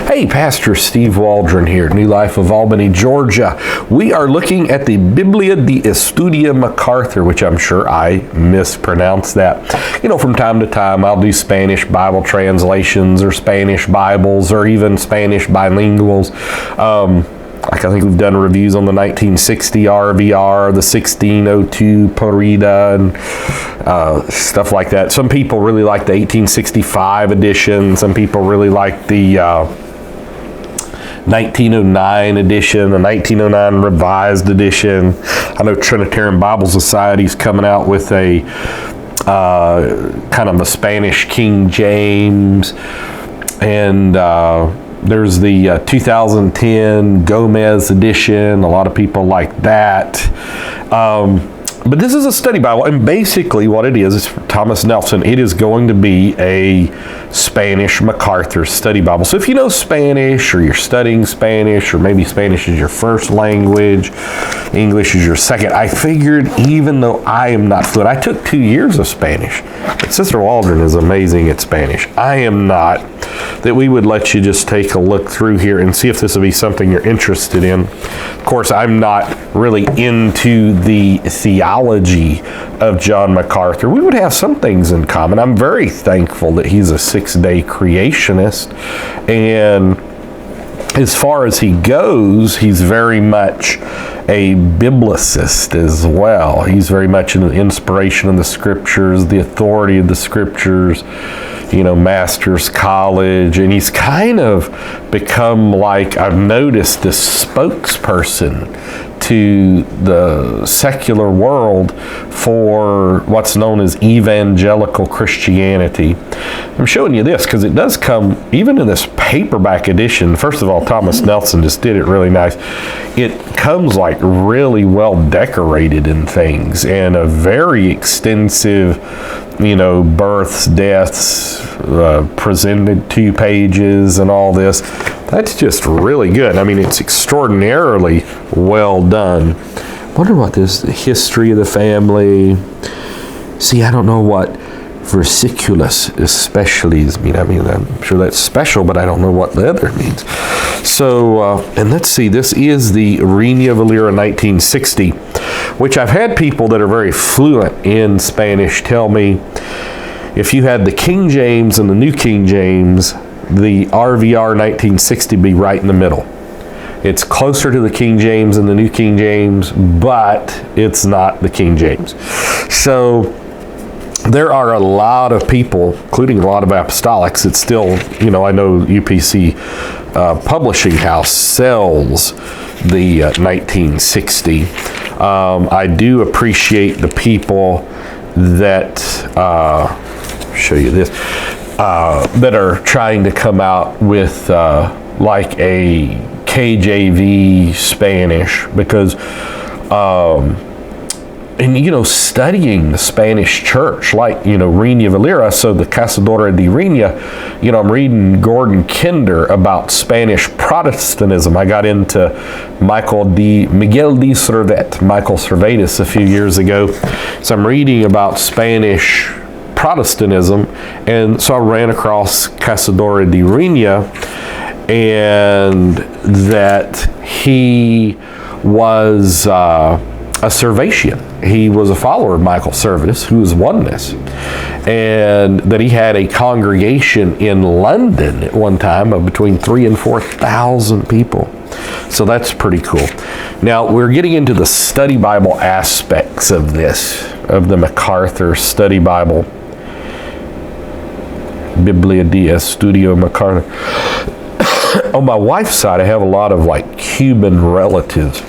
Hey, Pastor Steve Waldron here, New Life of Albany, Georgia. We are looking at the Biblia de Estudia MacArthur, which I'm sure I mispronounced that. You know, from time to time, I'll do Spanish Bible translations or Spanish Bibles or even Spanish bilinguals. I think we've done reviews on the 1960 RVR, the 1602 Parida, and stuff like that. Some people really like the 1865 edition. Some people really like the 1909 edition, the 1909 revised edition. I know Trinitarian Bible Society's coming out with a kind of a Spanish King James, and there's the 2010 Gomez edition. A lot of people like that. But this is a study Bible, and basically what it is Thomas Nelson. It is going to be a Spanish MacArthur Study Bible. So if you know Spanish, or you're studying Spanish, or maybe Spanish is your first language, English is your second, I figured, even though I am not fluent, I took 2 years of Spanish. But Sister Waldron is amazing at Spanish. I am not. That we would let you just take a look through here and see if this will be something you're interested in. Of course, I'm not really into the theology of John MacArthur. We would have some things in common. I'm very thankful that he's a six-day creationist, and as far as he goes, he's very much a biblicist as well. He's very much in the inspiration of the scriptures, the authority of the scriptures, you know, master's college, and he's kind of become, like, I've noticed, this spokesperson to the secular world for what's known as evangelical Christianity. I'm showing you this because it does come, even in this paperback edition. First of all, Thomas Nelson just did it really nice. It comes like really well decorated and things, and a very extensive, you know, births, deaths, presented 2 pages and all this. That's just really good. I mean, it's extraordinarily well done. Wonder what this, the history of the family. See, I don't know what versiculus especially mean. I mean, I'm sure that's special, but I don't know what the other means. So, and let's see, this is the Reina Valera 1960, which I've had people that are very fluent in Spanish tell me if you had the King James and the New King James, the RVR 1960 be right in the middle. It's closer to the King James and the New King James, but it's not the King James. So there are a lot of people, including a lot of apostolics, that still, you know, I know UPC Publishing House sells the 1960. I do appreciate the people that, show you this, that are trying to come out with like a KJV Spanish, because and you know, studying the Spanish church, like, you know, Reina Valera, so the Cazadora de Reina, you know, I'm reading Gordon Kinder about Spanish Protestantism. I got into Miguel de Servet, Michael Servetus, a few years ago. So I'm reading about Spanish Protestantism, and so I ran across Cazadora de Reina, and that he was a Servatian. He was a follower of Michael Servetus, who was oneness, and that he had a congregation in London at one time of between 3,000 and 4,000 people. So that's pretty cool. Now, we're getting into the study Bible aspects of this, of the MacArthur Study Bible. Biblia de Estudio MacArthur. On my wife's side, I have a lot of like Cuban relatives,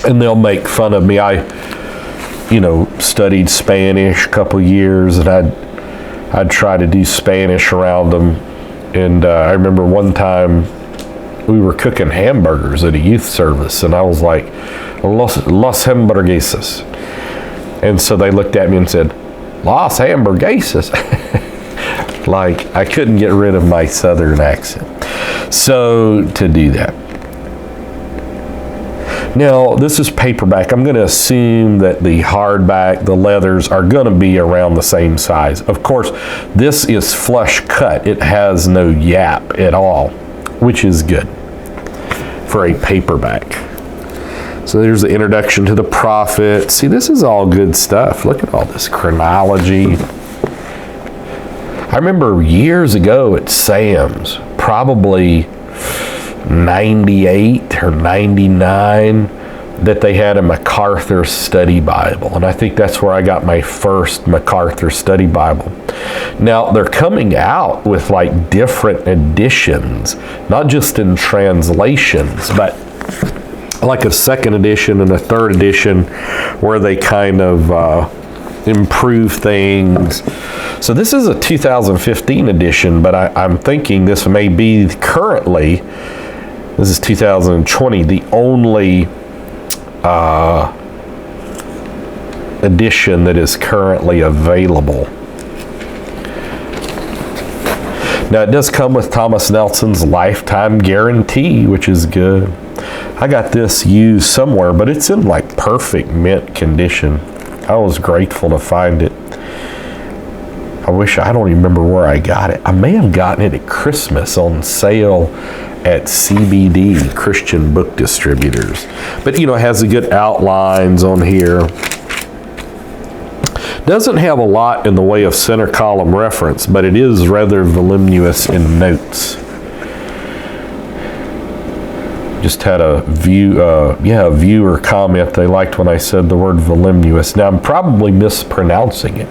and they'll make fun of me. I, you know, studied Spanish a couple years, and I'd try to do Spanish around them. And I remember one time we were cooking hamburgers at a youth service, and I was like, Los hamburguesas. And so they looked at me and said, Los hamburguesas. Like, I couldn't get rid of my southern accent. So to do that. Now, this is paperback. I'm going to assume that the hardback, the leathers, are going to be around the same size. Of course, this is flush cut. It has no yap at all, which is good for a paperback. So there's the introduction to the prophet. See, this is all good stuff. Look at all this chronology. I remember years ago at Sam's, probably 98 or 99, that they had a MacArthur Study Bible. And I think that's where I got my first MacArthur Study Bible. Now, they're coming out with like different editions, not just in translations, but like a second edition and a third edition where they kind of improve things. So this is a 2015 edition, but I'm thinking this may be currently, this is 2020, the only edition that is currently available. Now, it does come with Thomas Nelson's lifetime guarantee, which is good. I got this used somewhere, but it's in like perfect mint condition. I was grateful to find it. I don't even remember where I got it. I may have gotten it at Christmas on sale at CBD, Christian Book Distributors. But, it has the good outlines on here. Doesn't have a lot in the way of center column reference, but it is rather voluminous in notes. Just had a viewer comment. They liked when I said the word voluminous. Now, I'm probably mispronouncing it.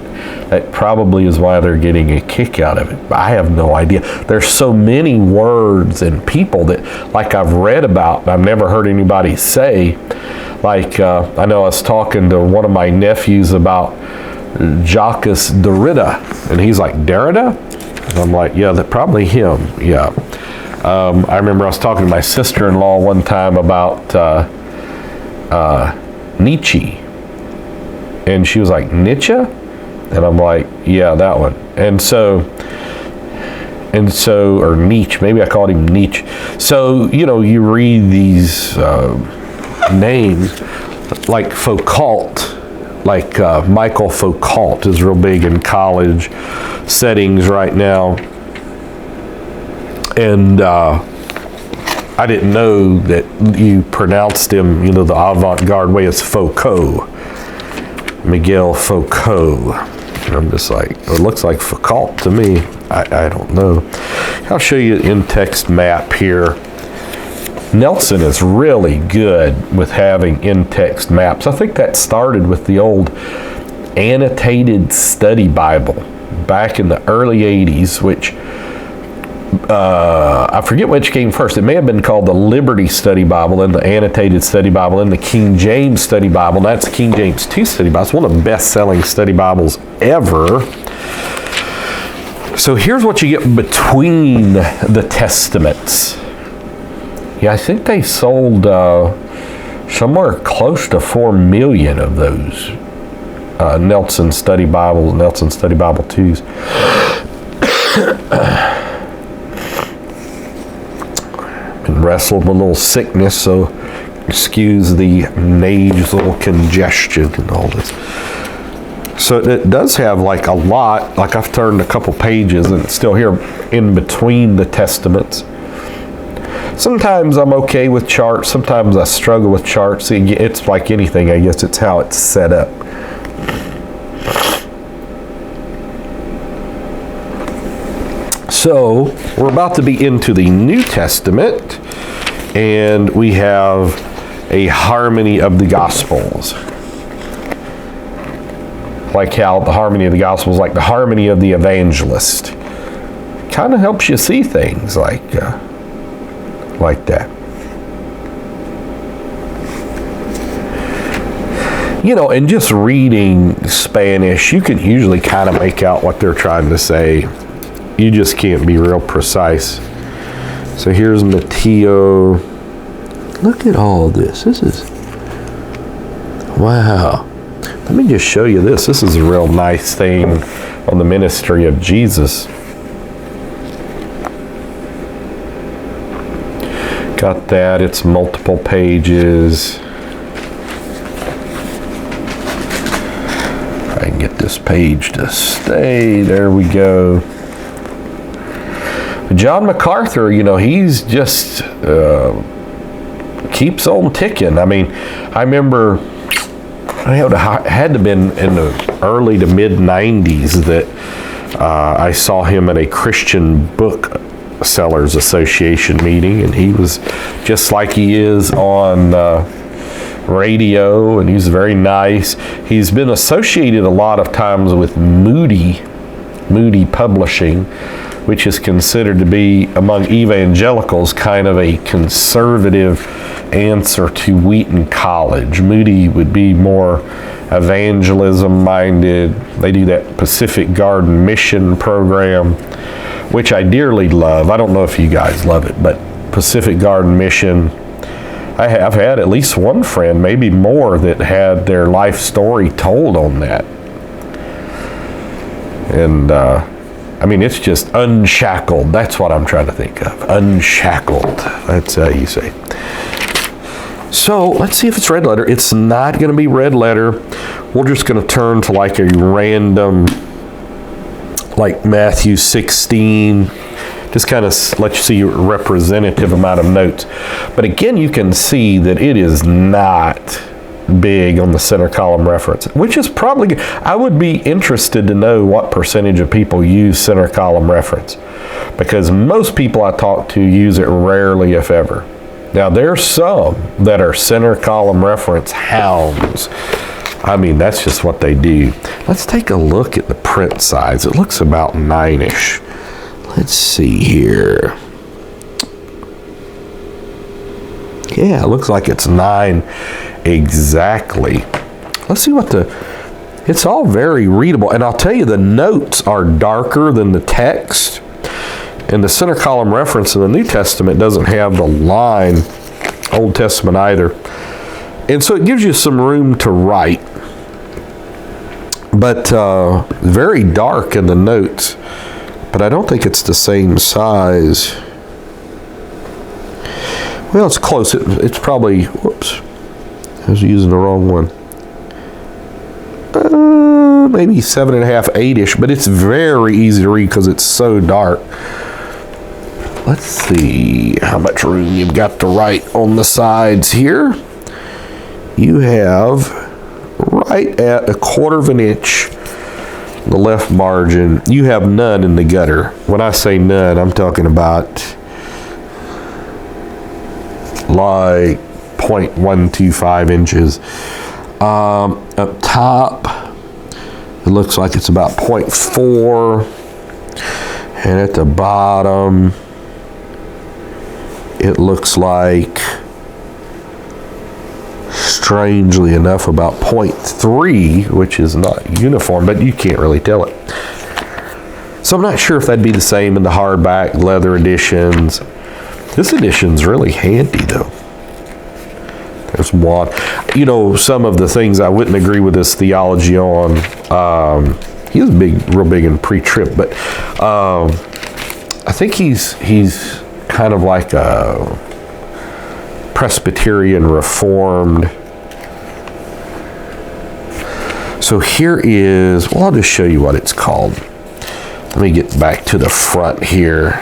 That probably is why they're getting a kick out of it. But I have no idea. There's so many words and people that, like, I've read about, and I've never heard anybody say. Like, I know I was talking to one of my nephews about Jacques Derrida, and he's like, Derrida? And I'm like, yeah, that probably him, yeah. I remember I was talking to my sister-in-law one time about Nietzsche, and she was like, Nietzsche? And I'm like, yeah, that one. And so, or Nietzsche, maybe I called him Nietzsche. So, you read these names, like Foucault, like Michael Foucault is real big in college settings right now. And I didn't know that you pronounced him, the avant-garde way, as Foucault. Miguel Foucault. And I'm just like, it looks like Foucault to me. I don't know. I'll show you an in-text map here. Nelson is really good with having in-text maps. I think that started with the old Annotated Study Bible back in the early 80s, which I forget which came first. It may have been called the Liberty Study Bible, and the Annotated Study Bible, and the King James Study Bible. And that's the King James 2 Study Bible. It's one of the best-selling study Bibles ever. So here's what you get between the Testaments. Yeah, I think they sold somewhere close to 4 million of those Nelson Study Bibles, Nelson Study Bible 2s. Been wrestled with a little sickness, so excuse the nasal congestion and all this. So it does have like a lot, like I've turned a couple pages and it's still here in between the Testaments. Sometimes I'm okay with charts, sometimes I struggle with charts. It's like anything, I guess it's how it's set up. So we're about to be into the New Testament, and we have a harmony of the Gospels. Like how the harmony of the Gospels, like the harmony of the evangelist, kind of helps you see things like that. And just reading Spanish, you can usually kind of make out what they're trying to say. You just can't be real precise. So here's Mateo. Look at all this. This is, wow. Let me just show you this. This is a real nice thing on the ministry of Jesus. Got that. It's multiple pages. this page to stay. There we go. John MacArthur, he's just keeps on ticking. I mean, I remember it had to have been in the early to mid 90s that I saw him at a Christian Booksellers Association meeting, and he was just like he is on radio, and he's very nice. He's been associated a lot of times with Moody Publishing, which is considered to be among evangelicals kind of a conservative answer to Wheaton College. Moody would be more evangelism minded. They do that Pacific Garden Mission program, which I dearly love. I don't know if you guys love it, but Pacific Garden Mission, I've had at least one friend, maybe more, that had their life story told on that. And I mean, it's just unshackled. That's what I'm trying to think of. Unshackled. That's how you say it. So let's see if it's red letter. It's not going to be red letter. We're just going to turn to like a random, like Matthew 16. Just kind of let you see a representative amount of notes. But again, you can see that it is not big on the center column reference, which is probably good. I would be interested to know what percentage of people use center column reference, because most people I talk to use it rarely, if ever. Now, there's some that are center column reference hounds. I mean, that's just what they do. Let's take a look at the print size. It looks about 9-ish. Let's see here. Yeah, it looks like it's 9 exactly. Let's see what it's all very readable. And I'll tell you, the notes are darker than the text. And the center column reference in the New Testament doesn't have the line, Old Testament either. And so it gives you some room to write. But very dark in the notes. But I don't think it's the same size. Well, it's close. It's probably, whoops, I was using the wrong one. Maybe 7.5, 8-ish, but it's very easy to read because it's so dark. Let's see how much room you've got to write on the sides here. You have right at 1/4 of an inch, the left margin. You have none in the gutter. When I say none, I'm talking about like 0.125 inches. Up top, it looks like it's about 0.4, and at the bottom, it looks like, strangely enough, about 0.3, which is not uniform, but you can't really tell it. So I'm not sure if that'd be the same in the hardback leather editions. This edition's really handy, though. There's one. Some of the things I wouldn't agree with this theology on. He was real big in pre-trib, but I think he's kind of like a Presbyterian Reformed. So here is, well, I'll just show you what it's called. Let me get back to the front here.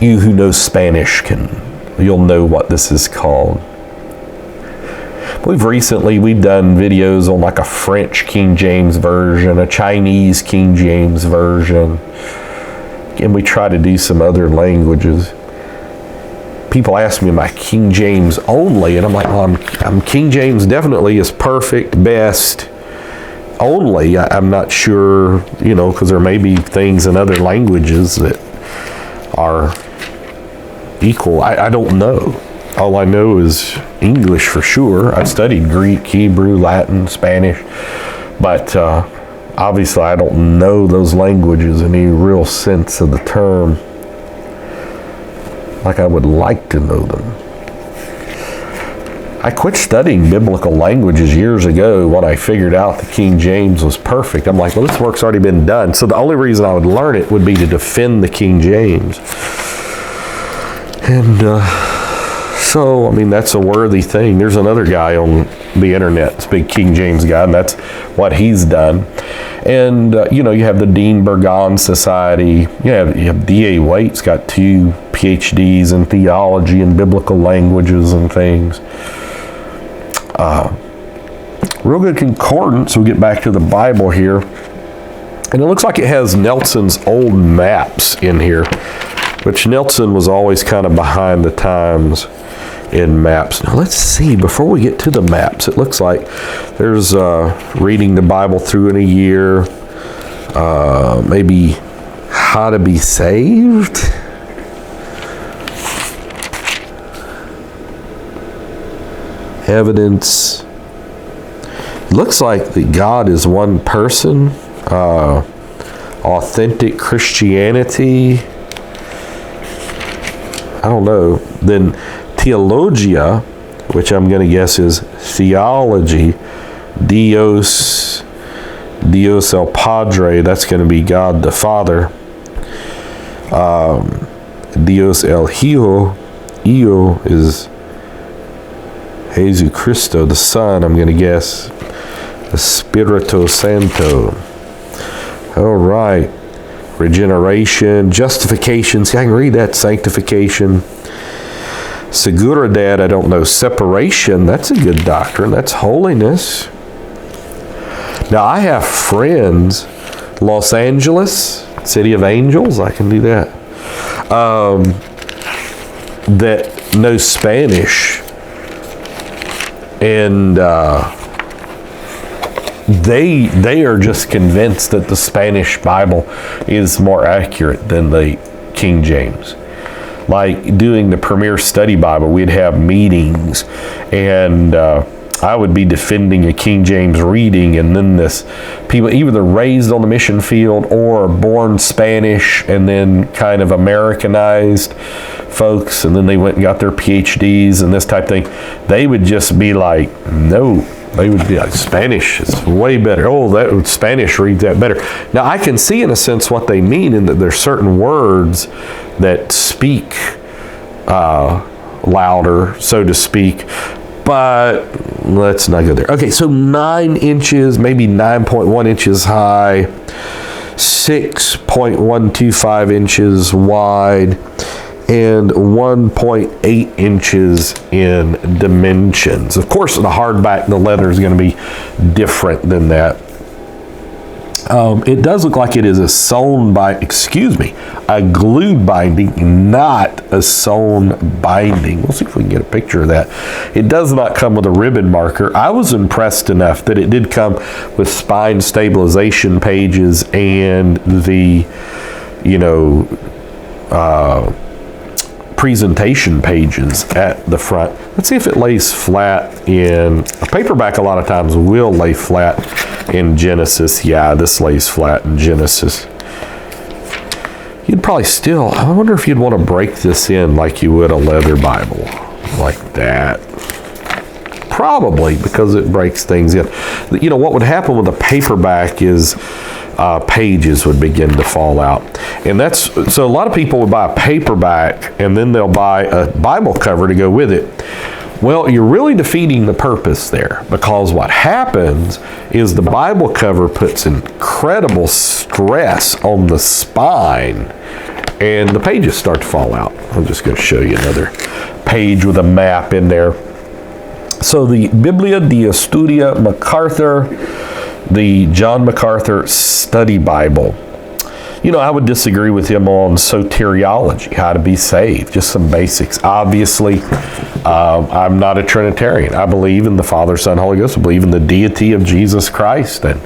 You who know Spanish you'll know what this is called. We've done videos on like a French King James version, a Chinese King James version, and we try to do some other languages. People ask me, am I King James only? And I'm like, well, I'm King James definitely is perfect, best. Only, I'm not sure, because there may be things in other languages that are equal. I don't know. All I know is English for sure. I studied Greek, Hebrew, Latin, Spanish, but obviously I don't know those languages in any real sense of the term, like I would like to know them. I quit studying biblical languages years ago when I figured out the King James was perfect. I'm like, well, this work's already been done. So the only reason I would learn it would be to defend the King James. And So, I mean, that's a worthy thing. There's another guy on the internet, this big King James guy, and that's what he's done. And, you have the Dean Burgon Society. You have D.A. Waite's got 2 PhDs in theology and biblical languages and things. Real good concordance. We'll get back to the Bible here. And it looks like it has Nelson's old maps in here, which Nelson was always kind of behind the times in maps. Now let's see, before we get to the maps, it looks like there's reading the Bible through in a year, maybe how to be saved. Evidence. It looks like that God is one person. Authentic Christianity. I don't know. Then Theologia, which I'm going to guess is theology. Dios el Padre, that's going to be God the Father. Dios el Hijo is Jesus Cristo, the Son, I'm going to guess. Espíritu Santo. All right. Regeneration, justification. See, I can read that. Sanctification. Seguridad, I don't know. Separation, that's a good doctrine. That's holiness. Now, I have friends. Los Angeles, City of Angels, I can do that. That know Spanish. And they are just convinced that the Spanish Bible is more accurate than the King James. Like doing the Premier Study Bible, we'd have meetings, and I would be defending a King James reading, and then this people either raised on the mission field or born Spanish and then kind of Americanized folks, and then they went and got their PhDs and this type of thing. They would just be like, no. They would be like, Spanish is way better. Oh, that Spanish reads that better. Now, I can see in a sense what they mean, in that there's certain words that speak louder, so to speak. But let's not go there. Okay, so 9 inches, maybe 9.1 inches high, 6.125 inches wide, and 1.8 inches in dimensions. Of course, the hardback, the leather is going to be different than that. It does look like it is a glued binding, not a sewn binding. We'll see if we can get a picture of that. It does not come with a ribbon marker. I was impressed enough that it did come with spine stabilization pages and the, presentation pages at the front. Let's see if it lays flat in a paperback. A lot of times will lay flat in Genesis. Yeah, this lays flat in Genesis. You'd probably still, I wonder if you'd want to break this in like you would a leather Bible, like that. Probably, because it breaks things in. What would happen with a paperback is pages would begin to fall out. And so a lot of people would buy a paperback and then they'll buy a Bible cover to go with it. Well, you're really defeating the purpose there, because what happens is the Bible cover puts incredible stress on the spine and the pages start to fall out. I'm just going to show you another page with a map in there. So the Biblia de Estudia MacArthur, the John MacArthur Study Bible. I would disagree with him on soteriology, how to be saved, just some basics. Obviously, I'm not a Trinitarian. I believe in the Father, Son, Holy Ghost. I believe in the deity of Jesus Christ and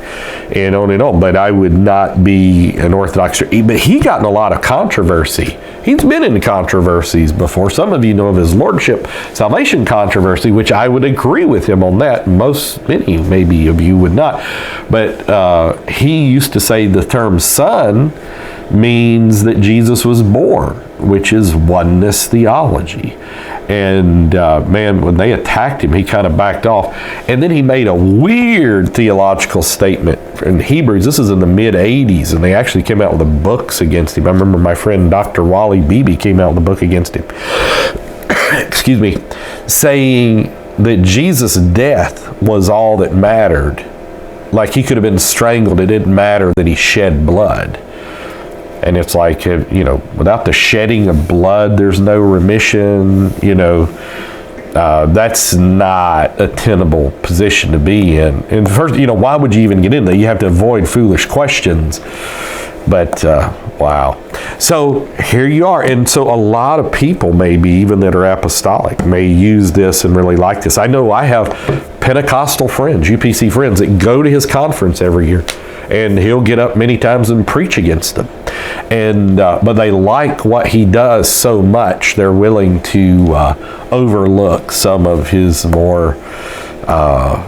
on and on. But I would not be an Orthodox. But he got in a lot of controversy. He's been in controversies before. Some of you know of his lordship salvation controversy, which I would agree with him on that. Many maybe of you would not. But he used to say the term son means that Jesus was born, which is oneness theology. And when they attacked him, he kind of backed off. And then he made a weird theological statement in Hebrews. This is in the mid-'80s, and they actually came out with the books against him. I remember my friend Dr. Wally Beebe came out with a book against him. excuse me, saying that Jesus' death was all that mattered. Like he could have been strangled. It didn't matter that he shed blood. And it's like, without the shedding of blood, there's no remission. That's not a tenable position to be in. And first, why would you even get in there? You have to avoid foolish questions. But, wow. So here you are. And so a lot of people, maybe even that are apostolic, may use this and really like this. I know I have Pentecostal friends, UPC friends, that go to his conference every year. And he'll get up many times and preach against them. And but they like what he does so much, they're willing to overlook some of his more,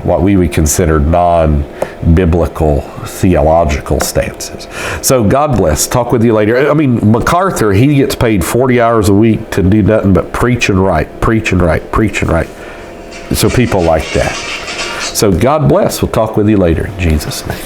what we would consider non-biblical theological stances. So God bless. Talk with you later. I mean, MacArthur, he gets paid 40 hours a week to do nothing but preach and write, preach and write, preach and write. So people like that. So God bless. We'll talk with you later in Jesus' name.